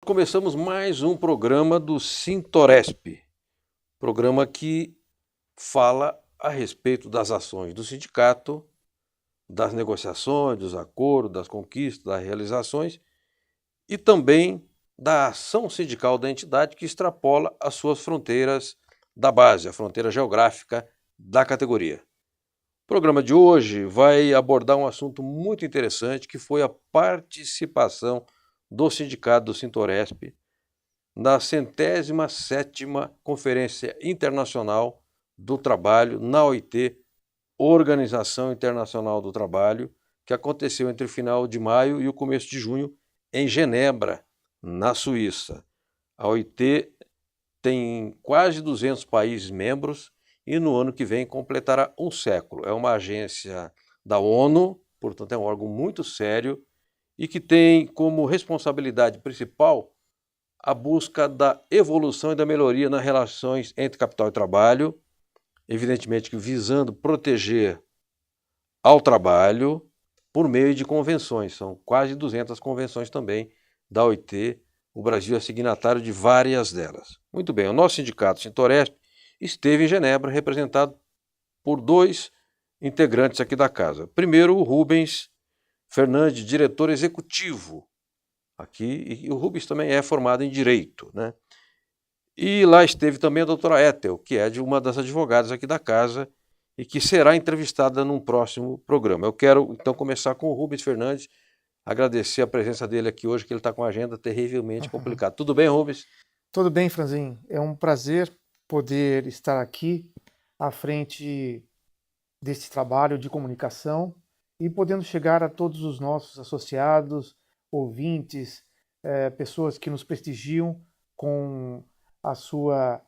Começamos mais um programa do Sintoresp, programa que fala a respeito das ações do sindicato, das negociações, dos acordos, das conquistas, das realizações e também da ação sindical da entidade que extrapola as suas fronteiras da base, a fronteira geográfica da categoria. O programa de hoje vai abordar um assunto muito interessante que foi a participação do sindicato do Sintoresp na 107ª Conferência Internacional do Trabalho, na OIT, Organização Internacional do Trabalho, que aconteceu entre o final de maio e o começo de junho em Genebra, na Suíça. A OIT tem quase 200 países membros e no ano que vem completará um século. É uma agência da ONU, portanto é um órgão muito sério e que tem como responsabilidade principal a busca da evolução e da melhoria nas relações entre capital e trabalho, evidentemente que visando proteger ao trabalho por meio de convenções. São quase 200 convenções também da OIT. O Brasil é signatário de várias delas. Muito bem, o nosso sindicato Sintoresp esteve em Genebra, representado por dois integrantes aqui da casa. Primeiro, o Rubens Fernandes, diretor executivo aqui, e o Rubens também é formado em Direito, né? E lá esteve também a doutora Ethel, que é de uma das advogadas aqui da casa e que será entrevistada num próximo programa. Eu quero então começar com o Rubens Fernandes, agradecer a presença dele aqui hoje, que ele está com a agenda terrivelmente complicada. Tudo bem, Rubens? Tudo bem, Franzinho. É um prazer poder estar aqui à frente desse trabalho de comunicação e podendo chegar a todos os nossos associados, ouvintes, pessoas que nos prestigiam com a sua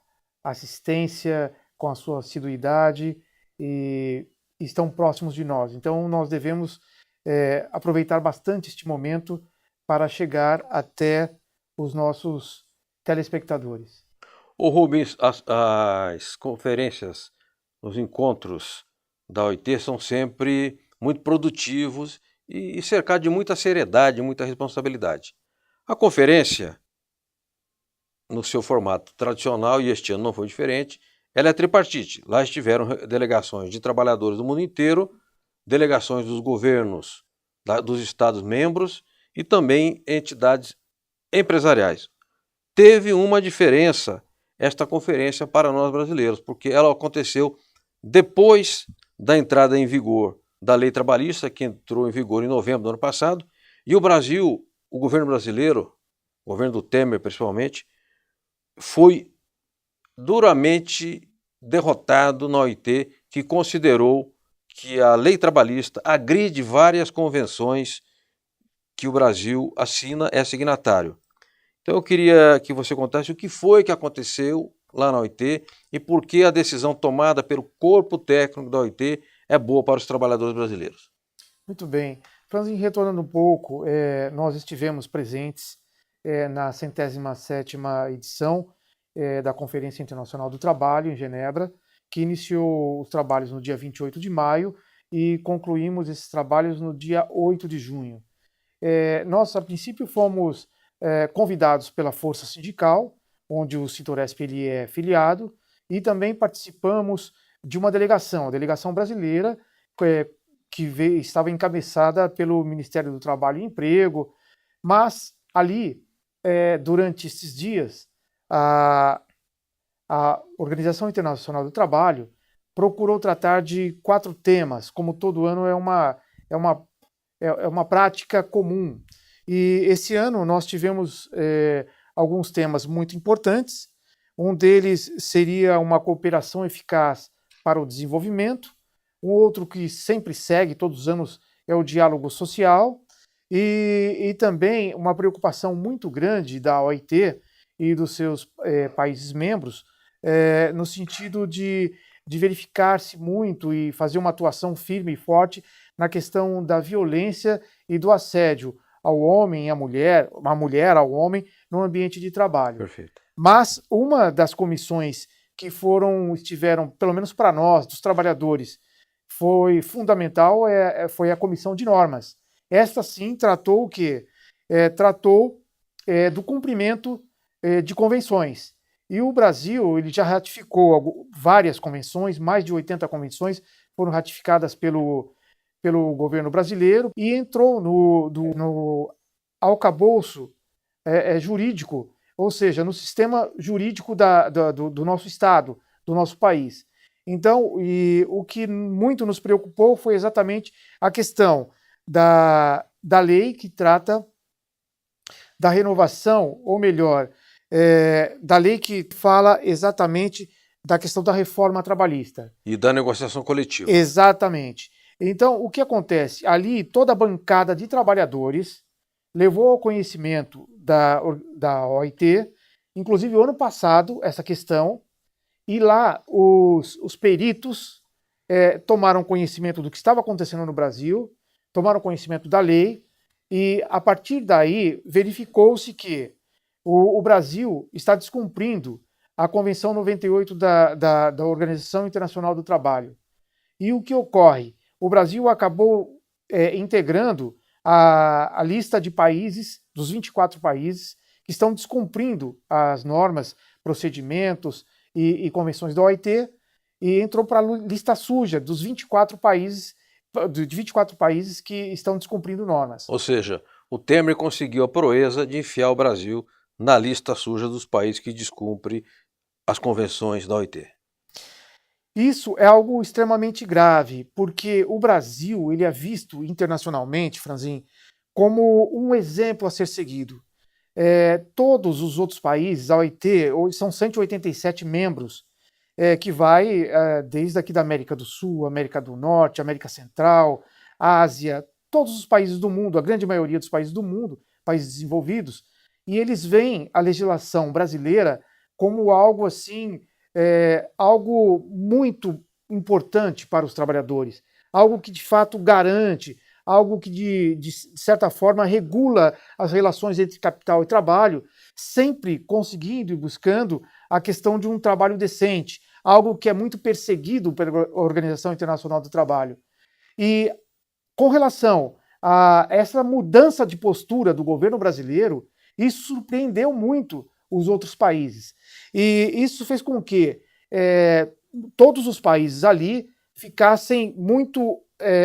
assistência, com a sua assiduidade e estão próximos de nós. Então, nós devemos aproveitar bastante este momento para chegar até os nossos telespectadores. Ô Rubens, as conferências, os encontros da OIT são sempre muito produtivos e cercados de muita seriedade, muita responsabilidade. A conferência, no seu formato tradicional, e este ano não foi diferente, ela é tripartite. Lá estiveram delegações de trabalhadores do mundo inteiro, delegações dos governos dos Estados-membros e também entidades empresariais. Teve uma diferença esta conferência para nós brasileiros, porque ela aconteceu depois da entrada em vigor da lei trabalhista, que entrou em vigor em novembro do ano passado, e o Brasil, o governo brasileiro, o governo do Temer principalmente, foi duramente derrotado na OIT, que considerou que a lei trabalhista agride várias convenções que o Brasil assina, é signatário. Então eu queria que você contasse o que foi que aconteceu lá na OIT e por que a decisão tomada pelo corpo técnico da OIT é boa para os trabalhadores brasileiros. Muito bem. Franzinho, retornando um pouco, nós estivemos presentes na 107ª edição da Conferência Internacional do Trabalho, em Genebra, que iniciou os trabalhos no dia 28 de maio e concluímos esses trabalhos no dia 8 de junho. Nós, a princípio, fomos convidados pela Força Sindical, onde o Sintoresp ele é filiado, e também participamos de uma delegação, a delegação brasileira, que estava encabeçada pelo Ministério do Trabalho e Emprego, mas ali, durante esses dias, a Organização Internacional do Trabalho procurou tratar de 4 temas, como todo ano é uma prática comum. E esse ano nós tivemos alguns temas muito importantes. Um deles seria uma cooperação eficaz para o desenvolvimento. Um outro que sempre segue todos os anos é o diálogo social. E também uma preocupação muito grande da OIT e dos seus países membros, no sentido de verificar-se muito e fazer uma atuação firme e forte na questão da violência e do assédio ao homem e à mulher, a mulher ao homem, no ambiente de trabalho. Perfeito. Mas uma das comissões que estiveram, pelo menos para nós, dos trabalhadores, foi fundamental, foi a comissão de normas. Esta sim tratou o quê? Tratou do cumprimento de convenções. E o Brasil ele já ratificou várias convenções, mais de 80 convenções foram ratificadas pelo governo brasileiro e entrou no arcabouço jurídico, ou seja, no sistema jurídico do nosso Estado, do nosso país. Então, o que muito nos preocupou foi exatamente a questão da lei que trata da renovação, ou melhor, da lei que fala exatamente da questão da reforma trabalhista. E da negociação coletiva. Exatamente. Então, o que acontece? Ali, toda a bancada de trabalhadores levou ao conhecimento da OIT, inclusive o ano passado, essa questão, e lá os peritos tomaram conhecimento do que estava acontecendo no Brasil, tomaram conhecimento da lei, e a partir daí verificou-se que o Brasil está descumprindo a Convenção 98 da Organização Internacional do Trabalho. E o que ocorre? O Brasil acabou integrando a lista de países, dos 24 países, que estão descumprindo as normas, procedimentos e convenções da OIT, e entrou para a lista suja dos 24 países que estão descumprindo normas. Ou seja, o Temer conseguiu a proeza de enfiar o Brasil na lista suja dos países que descumprem as convenções da OIT. Isso é algo extremamente grave, porque o Brasil ele é visto internacionalmente, Franzin, como um exemplo a ser seguido. Todos os outros países, a OIT, são 187 membros, que vai desde aqui da América do Sul, América do Norte, América Central, Ásia, todos os países do mundo, a grande maioria dos países do mundo, países desenvolvidos, e eles veem a legislação brasileira como algo assim, algo muito importante para os trabalhadores, algo que de fato garante, algo que de certa forma regula as relações entre capital e trabalho, sempre conseguindo e buscando a questão de um trabalho decente, algo que é muito perseguido pela Organização Internacional do Trabalho. E com relação a essa mudança de postura do governo brasileiro, isso surpreendeu muito os outros países. E isso fez com que todos os países ali ficassem muito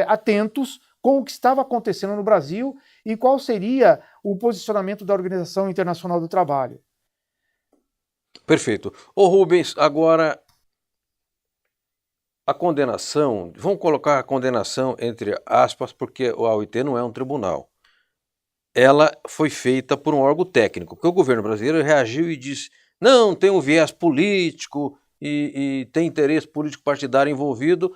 atentos com o que estava acontecendo no Brasil e qual seria o posicionamento da Organização Internacional do Trabalho. Perfeito. Ô Rubens, agora a condenação, vamos colocar a condenação entre aspas, porque a OIT não é um tribunal. Ela foi feita por um órgão técnico, porque o governo brasileiro reagiu e disse, não, tem um viés político e tem interesse político partidário envolvido.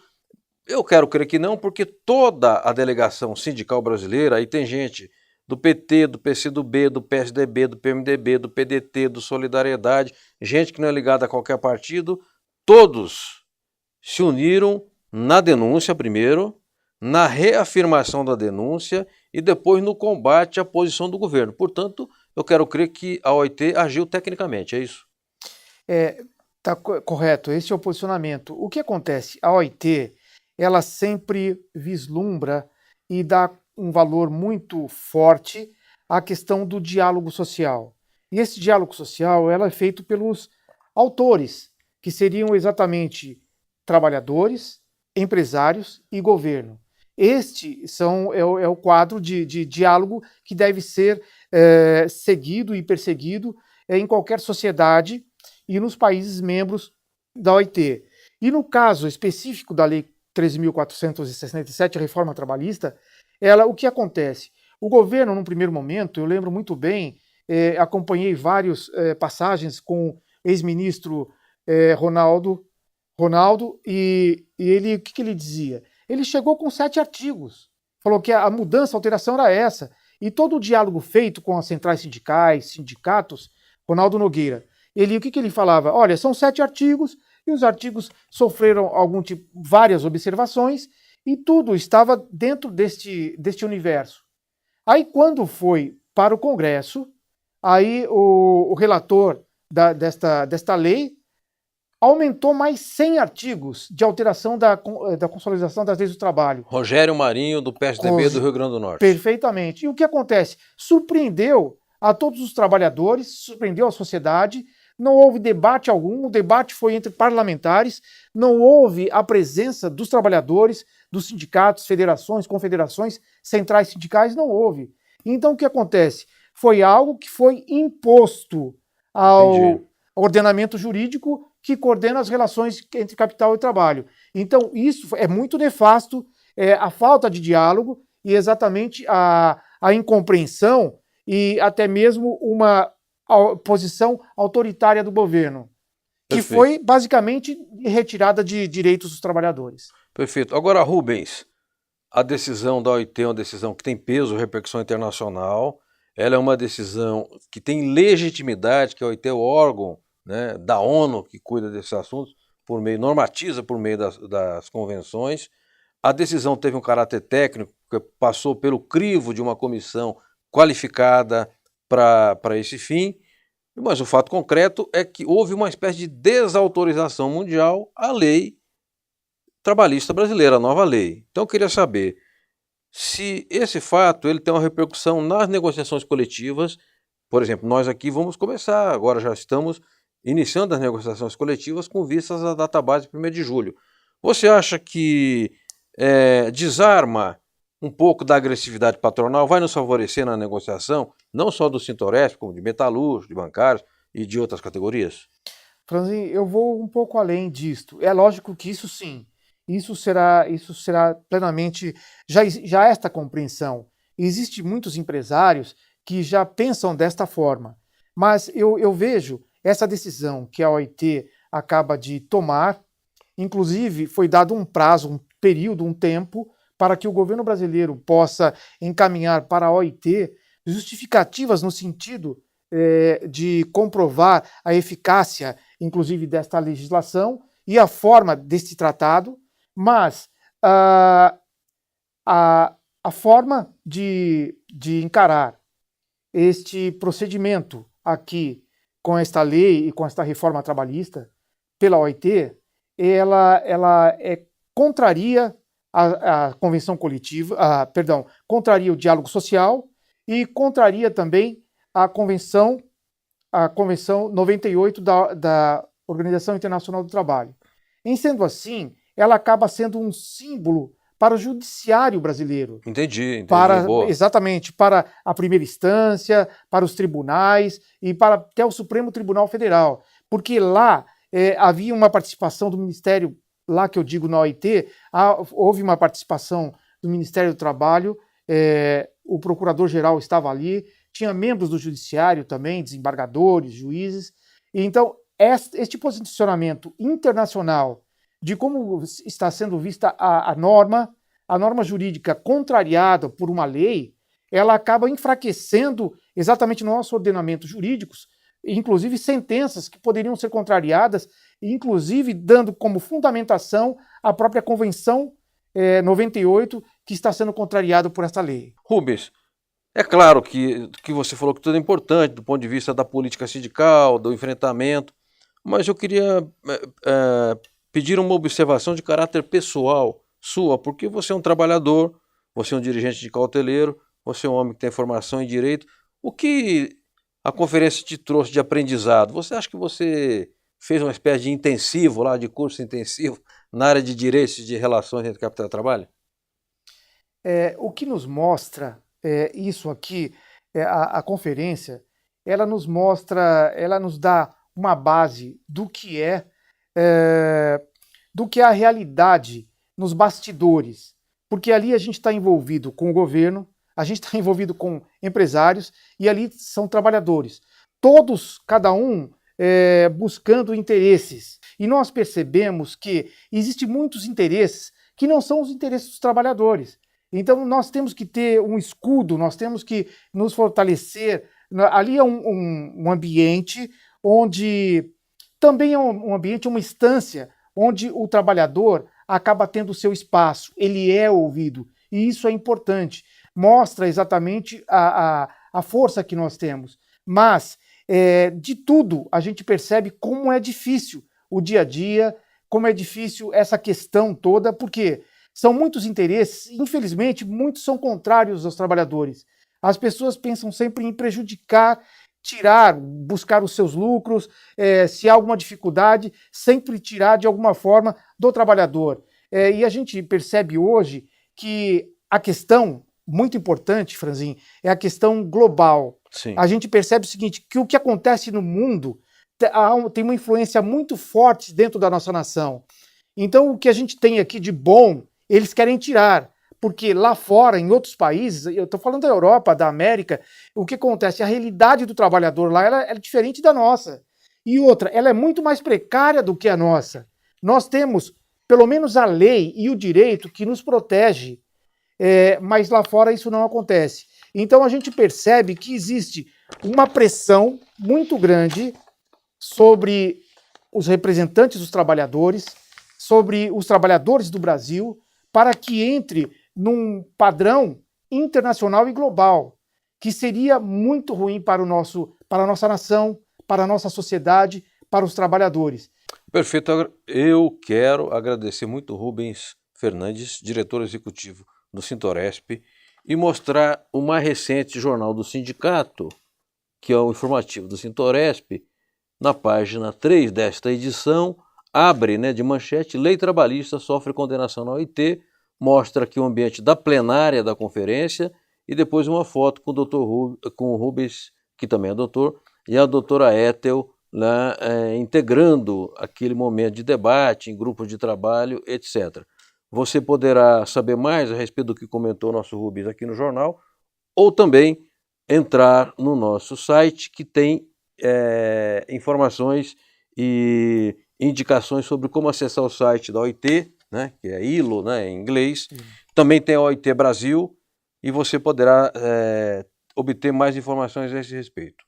Eu quero crer que não, porque toda a delegação sindical brasileira, aí tem gente do PT, do PCdoB, do PSDB, do PMDB, do PDT, do Solidariedade, gente que não é ligada a qualquer partido, todos se uniram na denúncia primeiro, na reafirmação da denúncia e depois no combate à posição do governo. Portanto, eu quero crer que a OIT agiu tecnicamente, é isso? Tá correto, esse é o posicionamento. O que acontece? A OIT, ela sempre vislumbra e dá um valor muito forte à questão do diálogo social. E esse diálogo social ela é feito pelos autores, que seriam exatamente trabalhadores, empresários e governo. Este é o quadro de diálogo que deve ser seguido e perseguido em qualquer sociedade e nos países membros da OIT. E no caso específico da Lei 13.467, a reforma trabalhista, o que acontece? O governo, num primeiro momento, eu lembro muito bem, acompanhei várias passagens com o ex-ministro Ronaldo, e ele, o que ele dizia? Ele chegou com 7 artigos, falou que a mudança, a alteração era essa, e todo o diálogo feito com as centrais sindicais, sindicatos, Ronaldo Nogueira, o que ele falava? Olha, são 7 artigos, e os artigos sofreram várias observações, e tudo estava dentro deste universo. Aí, quando foi para o Congresso, aí o relator desta lei aumentou mais 100 artigos de alteração da consolidação das leis do trabalho. Rogério Marinho, do PSDB do Rio Grande do Norte. Perfeitamente. E o que acontece? Surpreendeu a todos os trabalhadores, surpreendeu a sociedade, não houve debate algum, o debate foi entre parlamentares, não houve a presença dos trabalhadores, dos sindicatos, federações, confederações, centrais sindicais, não houve. Então o que acontece? Foi algo que foi imposto ao ordenamento jurídico que coordena as relações entre capital e trabalho. Então isso é muito nefasto, a falta de diálogo e exatamente a incompreensão e até mesmo uma posição autoritária do governo, que Perfeito. foi basicamente retirada de direitos dos trabalhadores. Perfeito. Agora, Rubens, a decisão da OIT é uma decisão que tem peso, repercussão internacional, ela é uma decisão que tem legitimidade, que a OIT é o órgão, né, da ONU que cuida desses assuntos, normatiza por meio das convenções. A decisão teve um caráter técnico, que passou pelo crivo de uma comissão qualificada para esse fim, mas o fato concreto é que houve uma espécie de desautorização mundial à lei trabalhista brasileira, a nova lei. Então eu queria saber se esse fato ele tem uma repercussão nas negociações coletivas. Por exemplo, nós aqui vamos começar, agora já estamos iniciando as negociações coletivas com vistas à database 1º de julho. Você acha que desarma um pouco da agressividade patronal, vai nos favorecer na negociação, não só do Sintoresp, como de metalúrgicos, de bancários e de outras categorias? Franzin, eu vou um pouco além disto. É lógico que isso sim, isso será plenamente, já esta compreensão. Existem muitos empresários que já pensam desta forma, mas eu vejo essa decisão que a OIT acaba de tomar, inclusive foi dado um prazo, um período, um tempo, para que o governo brasileiro possa encaminhar para a OIT justificativas no sentido de comprovar a eficácia, inclusive, desta legislação e a forma deste tratado, mas a forma de encarar este procedimento aqui com esta lei e com esta reforma trabalhista pela OIT, ela contraria a convenção coletiva, contraria o diálogo social e contraria também a convenção 98 da Organização Internacional do Trabalho. Em sendo assim, ela acaba sendo um símbolo para o judiciário brasileiro. Entendi. Exatamente, para a primeira instância, para os tribunais e para até o Supremo Tribunal Federal. Porque lá havia uma participação do Ministério, lá que eu digo na OIT, houve uma participação do Ministério do Trabalho, o Procurador-Geral estava ali, tinha membros do Judiciário também, desembargadores, juízes. E então, este posicionamento internacional de como está sendo vista a norma jurídica contrariada por uma lei, ela acaba enfraquecendo exatamente nosso ordenamento jurídico, inclusive sentenças que poderiam ser contrariadas, inclusive dando como fundamentação a própria Convenção 98, que está sendo contrariada por esta lei. Rubens, é claro que você falou que tudo é importante do ponto de vista da política sindical, do enfrentamento, mas eu queria pedir uma observação de caráter pessoal sua, porque você é um trabalhador, você é um dirigente de cauteleiro, você é um homem que tem formação em direito. O que a conferência te trouxe de aprendizado? Você acha que você fez uma espécie de intensivo lá, de curso intensivo, na área de direitos e de relações entre capital e trabalho? O que nos mostra isso aqui, a conferência, ela nos mostra, ela nos dá uma base do que é a realidade nos bastidores, porque ali a gente está envolvido com o governo, a gente está envolvido com empresários e ali são trabalhadores, todos, cada um buscando interesses. E nós percebemos que existem muitos interesses que não são os interesses dos trabalhadores. Então nós temos que ter um escudo, nós temos que nos fortalecer. Ali é um ambiente onde também é um ambiente, uma instância onde o trabalhador acaba tendo o seu espaço, ele é ouvido, e isso é importante, mostra exatamente a força que nós temos. Mas, de tudo, a gente percebe como é difícil o dia a dia, como é difícil essa questão toda, porque são muitos interesses, infelizmente, muitos são contrários aos trabalhadores. As pessoas pensam sempre em prejudicar, tirar, buscar os seus lucros, se há alguma dificuldade, sempre tirar de alguma forma do trabalhador. E a gente percebe hoje que a questão muito importante, Franzin, é a questão global. Sim. A gente percebe o seguinte, que o que acontece no mundo tem uma influência muito forte dentro da nossa nação. Então, o que a gente tem aqui de bom, eles querem tirar. Porque lá fora, em outros países, eu estou falando da Europa, da América, o que acontece? A realidade do trabalhador lá ela é diferente da nossa. E outra, ela é muito mais precária do que a nossa. Nós temos, pelo menos, a lei e o direito que nos protege, mas lá fora isso não acontece. Então a gente percebe que existe uma pressão muito grande sobre os representantes dos trabalhadores, sobre os trabalhadores do Brasil, para que entre num padrão internacional e global, que seria muito ruim para a nossa nação, para a nossa sociedade, para os trabalhadores. Perfeito. Eu quero agradecer muito Rubens Fernandes, diretor executivo do Sintoresp, e mostrar o mais recente jornal do sindicato, que é o informativo do Sintoresp. Na página 3 desta edição, abre de manchete: Lei Trabalhista sofre condenação na OIT, mostra aqui o ambiente da plenária da conferência e depois uma foto com o Rubens, que também é doutor, e a doutora Ethel lá integrando aquele momento de debate em grupos de trabalho, etc. Você poderá saber mais a respeito do que comentou o nosso Rubens aqui no jornal, ou também entrar no nosso site, que tem informações e indicações sobre como acessar o site da OIT, que é ILO, em inglês. Também tem a OIT Brasil, e você poderá obter mais informações a esse respeito.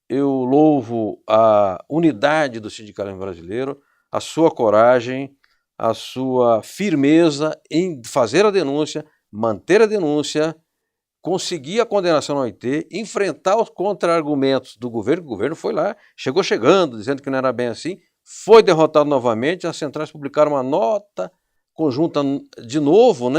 Eu louvo a unidade do sindicalismo brasileiro, a sua coragem, a sua firmeza em fazer a denúncia, manter a denúncia, conseguir a condenação na OIT, enfrentar os contra-argumentos do governo. O governo foi lá, chegou chegando, dizendo que não era bem assim, foi derrotado novamente. As centrais publicaram uma nota conjunta de novo,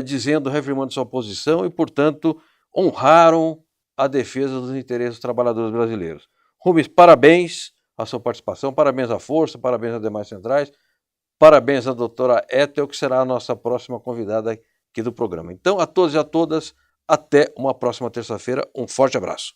dizendo, reafirmando sua posição e, portanto, honraram a defesa dos interesses dos trabalhadores brasileiros. Rubens, parabéns à sua participação, parabéns à Força, parabéns às demais centrais, parabéns à doutora Ethel, que será a nossa próxima convidada aqui do programa. Então, a todos e a todas, até uma próxima terça-feira. Um forte abraço.